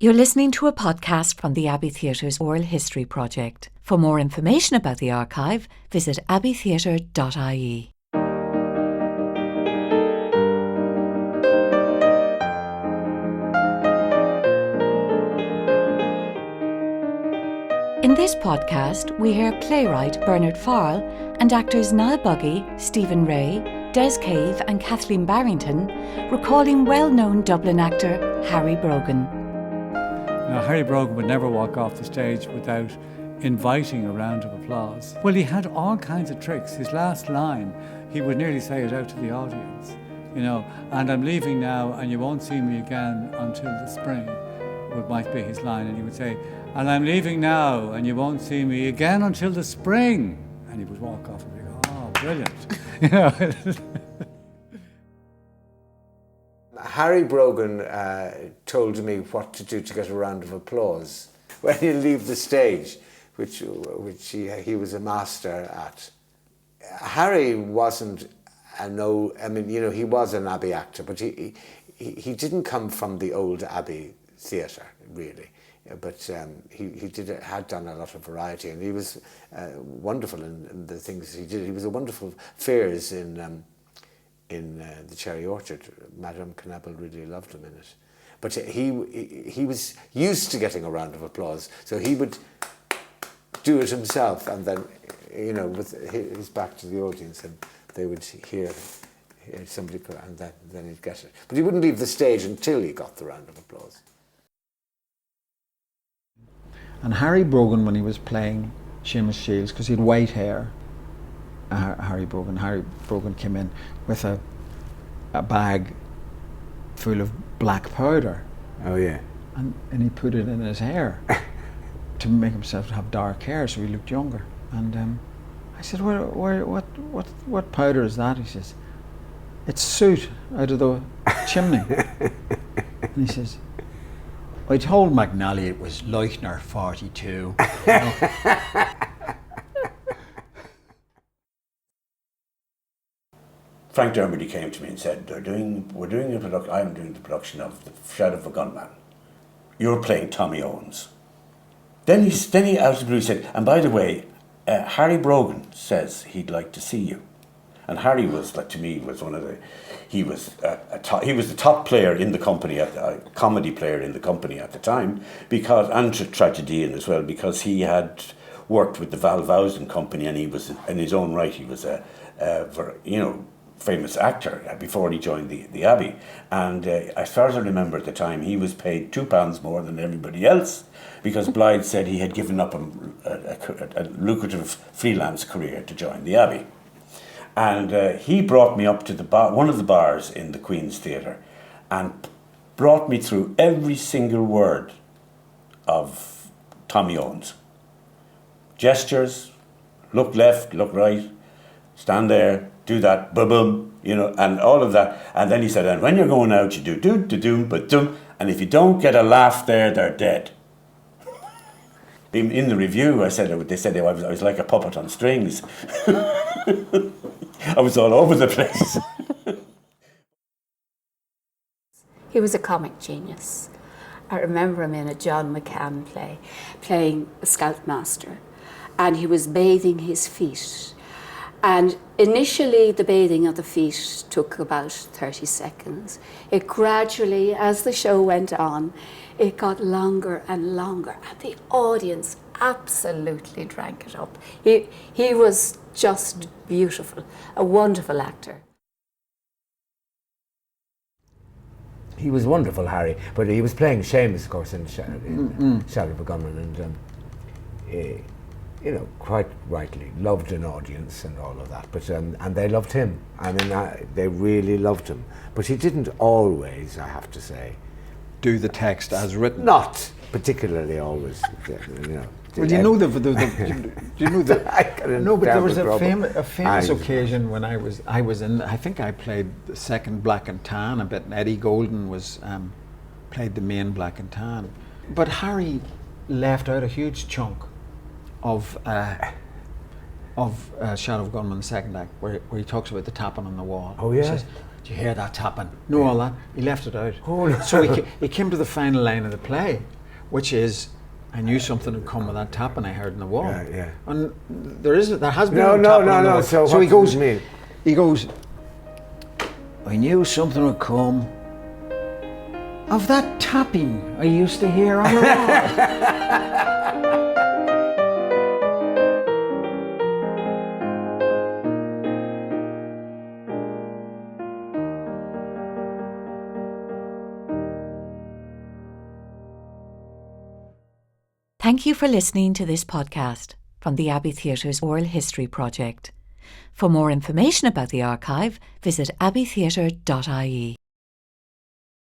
You're listening to a podcast from the Abbey Theatre's Oral History Project. For more information about the archive, visit abbeytheatre.ie. In this podcast, we hear playwright Bernard Farrell and actors Niall Buggy, Stephen Ray, Des Cave and Kathleen Barrington recalling well-known Dublin actor Harry Brogan. Now, Harry Brogan would never walk off the stage without inviting a round of applause. Well, he had all kinds of tricks. His last line, he would nearly say it out to the audience, and I'm leaving now and you won't see me again until the spring, might be his line. And he would say, and I'm leaving now and you won't see me again until the spring. And he would walk off and go, oh, brilliant. Harry Brogan told me what to do to get a round of applause when you leave the stage, which he was a master at. Harry wasn't he was an Abbey actor, but he didn't come from the old Abbey theatre, really. But he had done a lot of variety, and he was wonderful in the things he did. He was a wonderful Fears in the Cherry Orchard. Madame Knappel really loved him in it. But he was used to getting a round of applause, so he would do it himself, and then, with his back to the audience, and they would hear somebody, and then he'd get it. But he wouldn't leave the stage until he got the round of applause. And Harry Brogan, when he was playing Seamus Shields, because he had white hair, Harry Brogan came in with a bag full of black powder. Oh yeah. And he put it in his hair to make himself have dark hair, so he looked younger. And I said, what powder is that? He says, it's soot out of the chimney. And he says, I told McNally it was Leutner 42. Frank Dermody came to me and said, we're doing a production. I'm doing the production of The Shadow of a Gunman. You're playing Tommy Owens. Then he out of the blue said, and by the way, Harry Brogan says he'd like to see you. And Harry was, like, to me, was one of the. He was the top player in the company, comedy player in the company at the time, and tragedian as well, because he had worked with the Val Vowsen company, and he was, in his own right, he was a famous actor before he joined the Abbey. And as far as I remember at the time, he was paid £2 more than everybody else, because Blythe said he had given up a lucrative freelance career to join the Abbey. And he brought me up to one of the bars in the Queen's Theatre, and brought me through every single word of Tommy Owens. Gestures, look left, look right, stand there, do that, boom, and all of that. And then he said, and when you're going out, you do but dum, and if you don't get a laugh there, they're dead. In the review, they said I was like a puppet on strings. I was all over the place. He was a comic genius. I remember him in a John McCann play, playing a scoutmaster, and he was bathing his feet. And initially, the bathing of the feet took about 30 seconds. It gradually, as the show went on, it got longer and longer, and the audience absolutely drank it up. He was just beautiful, a wonderful actor. He was wonderful, Harry, but he was playing Seamus, of course, in Shadow of a Gunman, and quite rightly loved an audience and all of that. But and they loved him. I mean, they really loved him. But he didn't always, I have to say, do the text as written. Not particularly always, Well, you know no, but there was a famous occasion when I was in. I think I played the second Black and Tan a bit, and Eddie Golden was played the main Black and Tan. But Harry left out a huge chunk of Shadow of Gunman, the second act, where he talks about the tapping on the wall. Oh yeah. He says, "Do you hear that tapping?" No, all that. He left it out. Oh, no. So he came to the final line of the play, which is, "I knew something had come with that tapping I heard in the wall." Yeah. And there has been No, tapping no, in the no. wall. So he what goes, does it mean? he goes, "I knew something would come of that tapping I used to hear on the wall." Thank you for listening to this podcast from the Abbey Theatre's Oral History Project. For more information about the archive, visit abbeytheatre.ie.